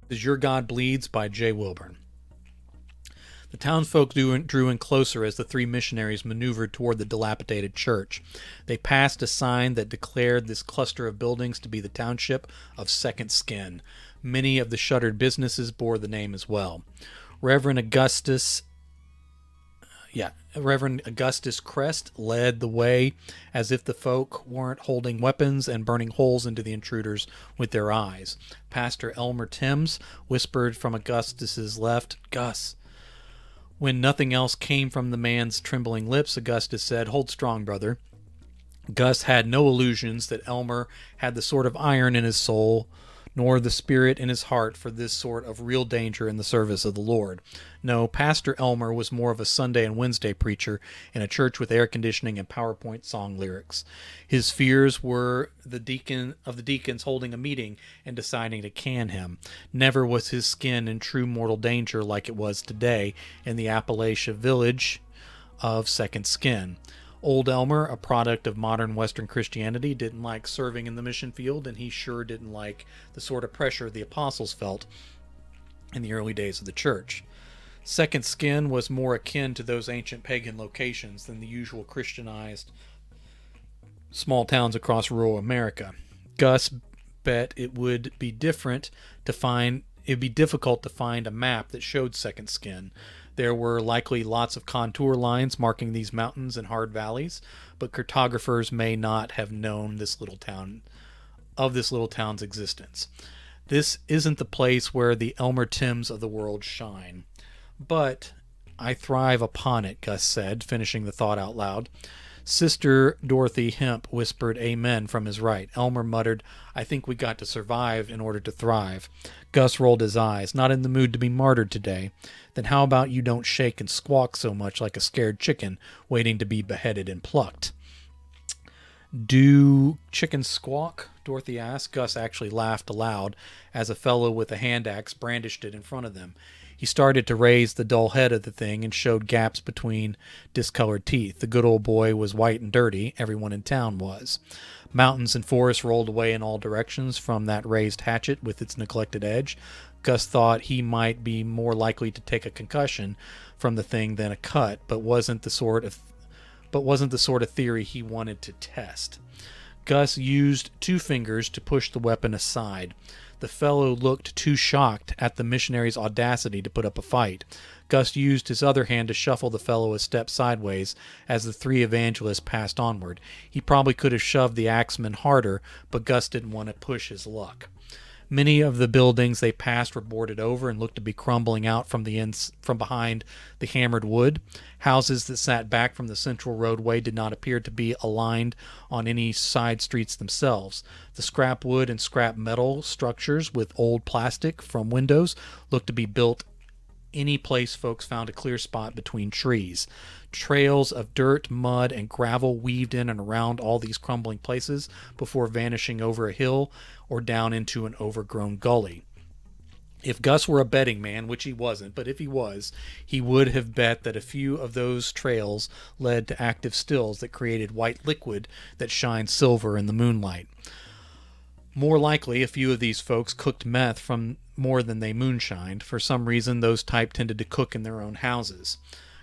Is Your God Bleeds by Jay Wilburn. The townsfolk drew in closer as the three missionaries maneuvered toward the dilapidated church. They passed a sign that declared this cluster of buildings to be the township of Second Skin. Many of the shuttered businesses bore the name as well. Reverend Augustus Crest led the way, as if the folk weren't holding weapons and burning holes into the intruders with their eyes. Pastor Elmer Timms whispered from Augustus's left, "Gus." When nothing else came from the man's trembling lips, Augustus said, "Hold strong, brother." Gus had no illusions that Elmer had the sort of iron in his soul, nor the spirit in his heart for this sort of real danger in the service of the Lord. No, Pastor Elmer was more of a Sunday and Wednesday preacher in a church with air conditioning and PowerPoint song lyrics. His fears were the deacons holding a meeting and deciding to can him. Never was his skin in true mortal danger like it was today in the Appalachia village of Second Skin. Old Elmer, a product of modern Western Christianity, didn't like serving in the mission field, and he sure didn't like the sort of pressure the apostles felt in the early days of the church. Second Skin was more akin to those ancient pagan locations than the usual Christianized small towns across rural America. Gus bet it would be difficult to find a map that showed Second Skin. There were likely lots of contour lines marking these mountains and hard valleys, but cartographers may not have known this little town's existence. This isn't the place where the Elmer Timms of the world shine. But I thrive upon it, Gus said, finishing the thought out loud. Sister Dorothy Hemp whispered amen from his right. Elmer muttered, "I think we got to survive in order to thrive." Gus rolled his eyes. "Not in the mood to be martyred today. Then how about you don't shake and squawk so much like a scared chicken waiting to be beheaded and plucked?" "Do chickens squawk?" Dorothy asked. Gus actually laughed aloud as a fellow with a hand axe brandished it in front of them. He started to raise the dull head of the thing and showed gaps between discolored teeth. The good old boy was white and dirty. Everyone in town was. Mountains and forests rolled away in all directions from that raised hatchet with its neglected edge. Gus thought he might be more likely to take a concussion from the thing than a cut, but wasn't the sort of theory he wanted to test. Gus used two fingers to push the weapon aside. The fellow looked too shocked at the missionary's audacity to put up a fight. Gus used his other hand to shuffle the fellow a step sideways as the three evangelists passed onward. He probably could have shoved the axeman harder, but Gus didn't want to push his luck. Many of the buildings they passed were boarded over and looked to be crumbling out from behind the hammered wood. Houses that sat back from the central roadway did not appear to be aligned on any side streets themselves. The scrap wood and scrap metal structures with old plastic from windows looked to be built any place folks found a clear spot between trees. Trails of dirt, mud, and gravel weaved in and around all these crumbling places before vanishing over a hill or down into an overgrown gully. If Gus were a betting man, which he wasn't, but if he was, he would have bet that a few of those trails led to active stills that created white liquid that shined silver in the moonlight. More likely, a few of these folks cooked meth from more than they moonshined. For some reason, those type tended to cook in their own houses.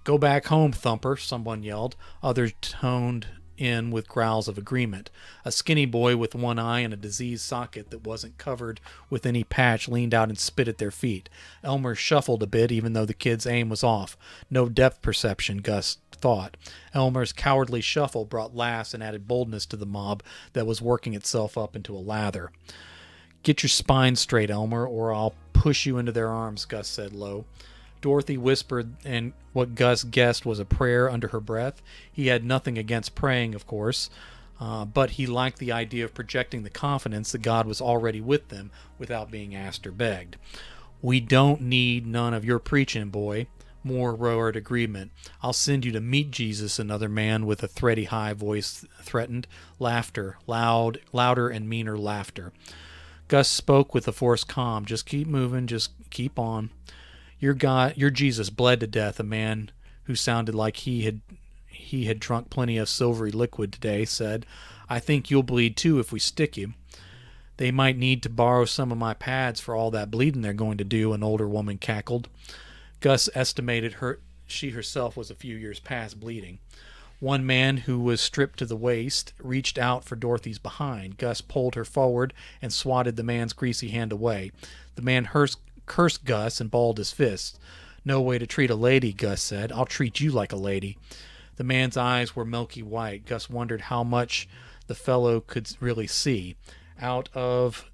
"Go back home, Thumper," someone yelled. Others toned in with growls of agreement. A skinny boy with one eye and a diseased socket that wasn't covered with any patch leaned out and spit at their feet. Elmer shuffled a bit, even though the kid's aim was off. No depth perception, Gus thought. Elmer's cowardly shuffle brought laughs and added boldness to the mob that was working itself up into a lather. "Get your spine straight, Elmer, or I'll push you into their arms," Gus said low. Dorothy whispered, and what Gus guessed was a prayer under her breath. He had nothing against praying, of course, but he liked the idea of projecting the confidence that God was already with them without being asked or begged. "We don't need none of your preaching, boy," Moore roared agreement. "I'll send you to meet Jesus," another man with a thready high voice threatened. Laughter, louder and meaner laughter. Gus spoke with a forced calm. "Just keep moving, just keep on. Your Jesus bled to death," a man who sounded like he had drunk plenty of silvery liquid today said. "I think you'll bleed too if we stick you." They might need to borrow some of my pads for all that bleeding they're going to do, an older woman cackled. Gus estimated she herself was a few years past bleeding. One man, who was stripped to the waist, reached out for Dorothy's behind. Gus pulled her forward and swatted the man's greasy hand away. The man cursed Gus and balled his fists. "No way to treat a lady," Gus said. "I'll treat you like a lady." The man's eyes were milky white. Gus wondered how much the fellow could really see. Out of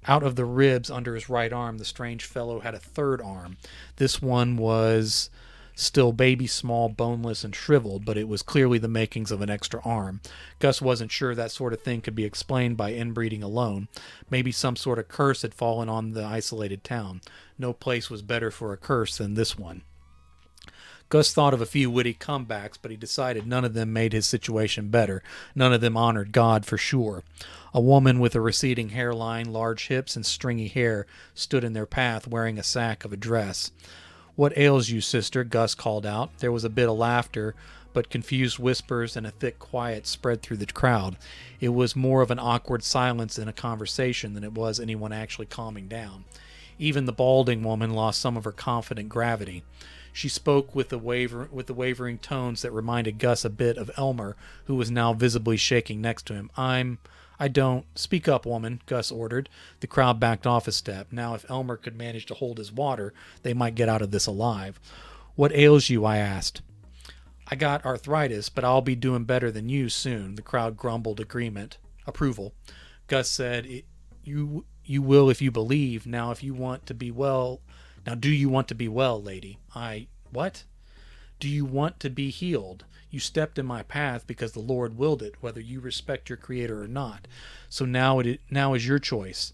the ribs under his right arm, the strange fellow had a third arm. This one was still baby small, boneless, and shriveled, but it was clearly the makings of an extra arm. Gus wasn't sure that sort of thing could be explained by inbreeding alone. Maybe some sort of curse had fallen on the isolated town. No place was better for a curse than this one. Gus thought of a few witty comebacks, but he decided none of them made his situation better. None of them honored God for sure. A woman with a receding hairline, large hips, and stringy hair stood in their path, wearing a sack of a dress. "What ails you, sister?" Gus called out. There was a bit of laughter, but confused whispers and a thick quiet spread through the crowd. It was more of an awkward silence in a conversation than it was anyone actually calming down. Even the balding woman lost some of her confident gravity. She spoke with the wavering tones that reminded Gus a bit of Elmer, who was now visibly shaking next to him. I don't... Speak up, woman," Gus ordered. The crowd backed off a step. Now, if Elmer could manage to hold his water, they might get out of this alive. "What ails you?" I asked. "I got arthritis, but I'll be doing better than you soon." The crowd grumbled approval. Gus said, You will if you believe. Now, if you want to be well... Now, do you want to be well, lady?" What? "Do you want to be healed? You stepped in my path because the Lord willed it, whether you respect your Creator or not. So now is your choice.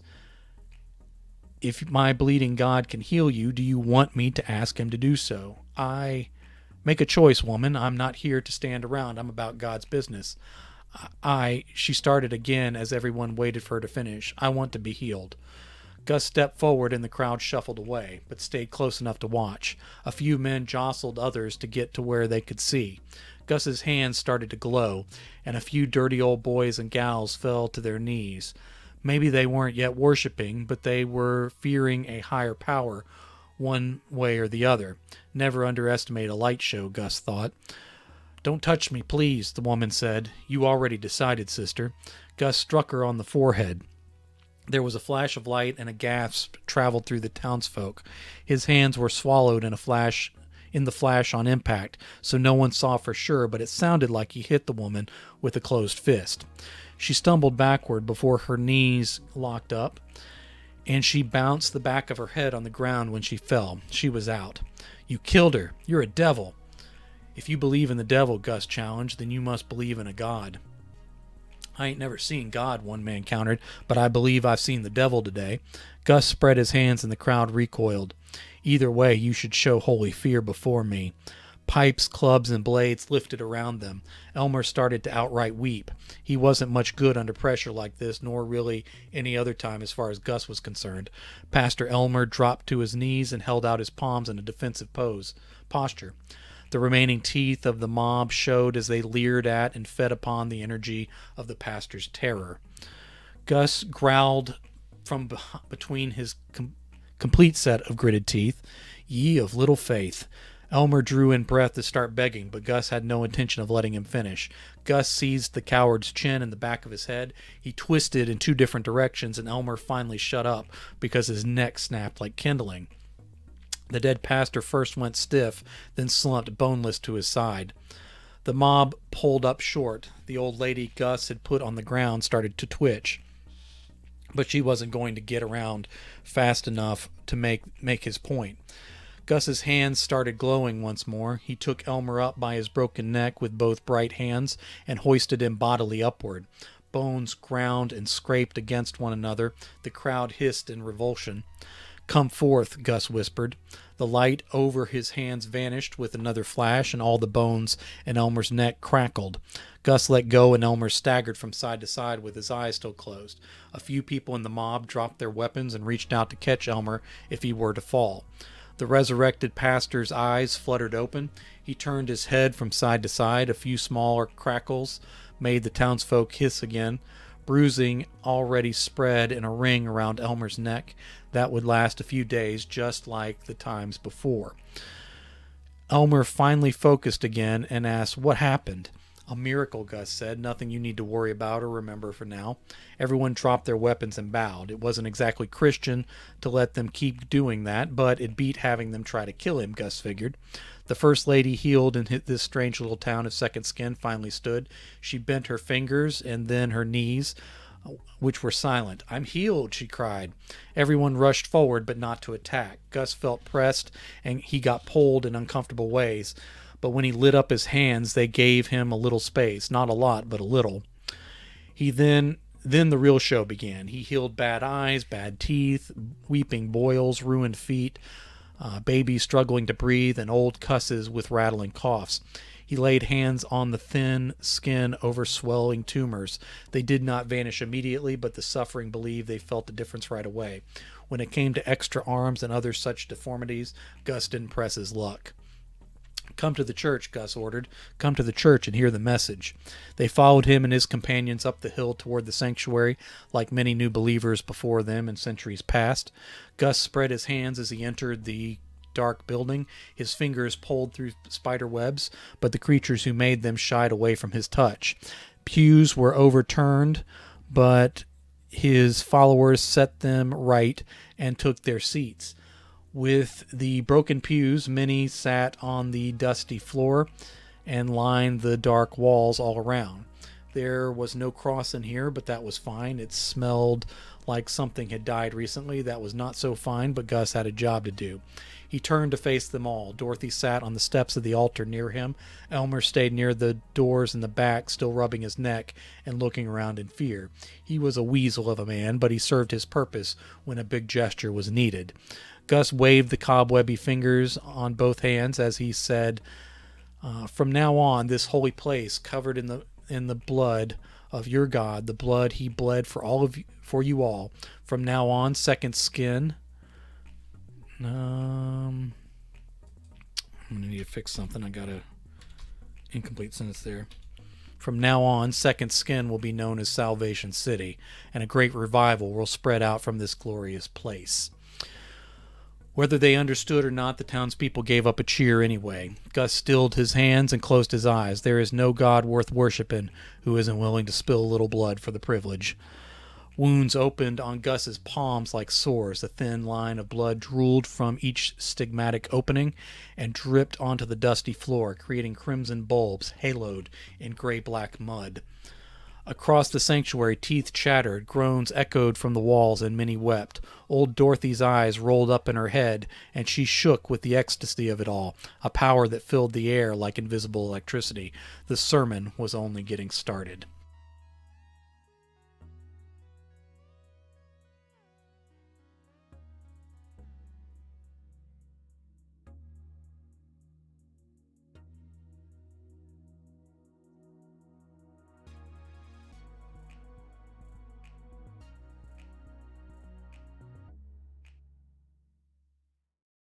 If my bleeding God can heal you, do you want me to ask him to do so?" Make a choice, woman. I'm not here to stand around. I'm about God's business." She started again as everyone waited for her to finish. "I want to be healed." Gus stepped forward and the crowd shuffled away, but stayed close enough to watch. A few men jostled others to get to where they could see. Gus's hands started to glow, and a few dirty old boys and gals fell to their knees. Maybe they weren't yet worshiping, but they were fearing a higher power one way or the other. Never underestimate a light show, Gus thought. "Don't touch me, please," the woman said. "You already decided, sister." Gus struck her on the forehead. There was a flash of light, and a gasp traveled through the townsfolk. His hands were swallowed in the flash on impact, so no one saw for sure, but it sounded like he hit the woman with a closed fist. She stumbled backward before her knees locked up, and she bounced the back of her head on the ground when she fell. She was out. "You killed her. You're a devil." "If you believe in the devil," Gus challenged, "then you must believe in a God." "I ain't never seen God," one man countered, "but I believe I've seen the devil today." Gus spread his hands and the crowd recoiled. "Either way, you should show holy fear before me." Pipes, clubs, and blades lifted around them. Elmer started to outright weep. He wasn't much good under pressure like this, nor really any other time as far as Gus was concerned. Pastor Elmer dropped to his knees and held out his palms in a defensive posture. The remaining teeth of the mob showed as they leered at and fed upon the energy of the pastor's terror. Gus growled from between his complete set of gritted teeth, "Ye of little faith." Elmer drew in breath to start begging, but Gus had no intention of letting him finish. Gus seized the coward's chin and the back of his head. He twisted in two different directions, and Elmer finally shut up because his neck snapped like kindling. The dead pastor first went stiff, then slumped boneless to his side. The mob pulled up short. The old lady Gus had put on the ground started to twitch, but she wasn't going to get around fast enough to make his point. Gus's hands started glowing once more. He took Elmer up by his broken neck with both bright hands and hoisted him bodily upward. Bones ground and scraped against one another. The crowd hissed in revulsion. "Come forth," Gus whispered. The light over his hands vanished with another flash, and all the bones in Elmer's neck crackled. Gus let go, and Elmer staggered from side to side with his eyes still closed. A few people in the mob dropped their weapons and reached out to catch Elmer if he were to fall. The resurrected pastor's eyes fluttered open. He turned his head from side to side. A few smaller crackles made the townsfolk hiss again. bruising already spread in a ring around Elmer's neck that would last a few days, just like the times before. Elmer finally focused again and asked, "What happened?" "A miracle," Gus said. "Nothing you need to worry about or remember for now." Everyone dropped their weapons and bowed. It wasn't exactly Christian to let them keep doing that, but it beat having them try to kill him, Gus figured. The first lady healed in this strange little town of Second Skin finally stood. She bent her fingers and then her knees, which were silent. "I'm healed," she cried. Everyone rushed forward, but not to attack. Gus felt pressed, and he got pulled in uncomfortable ways. But when he lit up his hands, they gave him a little space. Not a lot, but a little. Then the real show began. He healed bad eyes, bad teeth, weeping boils, ruined feet, babies struggling to breathe, and old cusses with rattling coughs. He laid hands on the thin skin over swelling tumors. They did not vanish immediately, but the suffering believed they felt the difference right away. When it came to extra arms and other such deformities, Gus didn't press his luck. "Come to the church," Gus ordered. "Come to the church and hear the message." They followed him and his companions up the hill toward the sanctuary, like many new believers before them in centuries past. Gus spread his hands as he entered the dark building. His fingers pulled through spider webs, but the creatures who made them shied away from his touch. Pews were overturned, but his followers set them right and took their seats. With the broken pews, many sat on the dusty floor and lined the dark walls all around. There was no cross in here, but that was fine. It smelled like something had died recently. That was not so fine, but Gus had a job to do. He turned to face them all. Dorothy sat on the steps of the altar near him. Elmer stayed near the doors in the back, still rubbing his neck and looking around in fear. He was a weasel of a man, but he served his purpose when a big gesture was needed. Gus waved the cobwebby fingers on both hands as he said, "From now on, this holy place, covered in the blood of your God, the blood he bled for you all. From now on, Second Skin." I'm gonna need to fix something. I got a incomplete sentence there. "From now on, Second Skin will be known as Salvation City, and a great revival will spread out from this glorious place." Whether they understood or not, the townspeople gave up a cheer anyway. Gus stilled his hands and closed his eyes. There is no God worth worshiping who isn't willing to spill a little blood for the privilege. Wounds opened on Gus's palms like sores. A thin line of blood drooled from each stigmatic opening and dripped onto the dusty floor, creating crimson bulbs haloed in gray-black mud. Across the sanctuary, teeth chattered, groans echoed from the walls, and many wept. Old Dorothy's eyes rolled up in her head, and she shook with the ecstasy of it all, a power that filled the air like invisible electricity. The sermon was only getting started.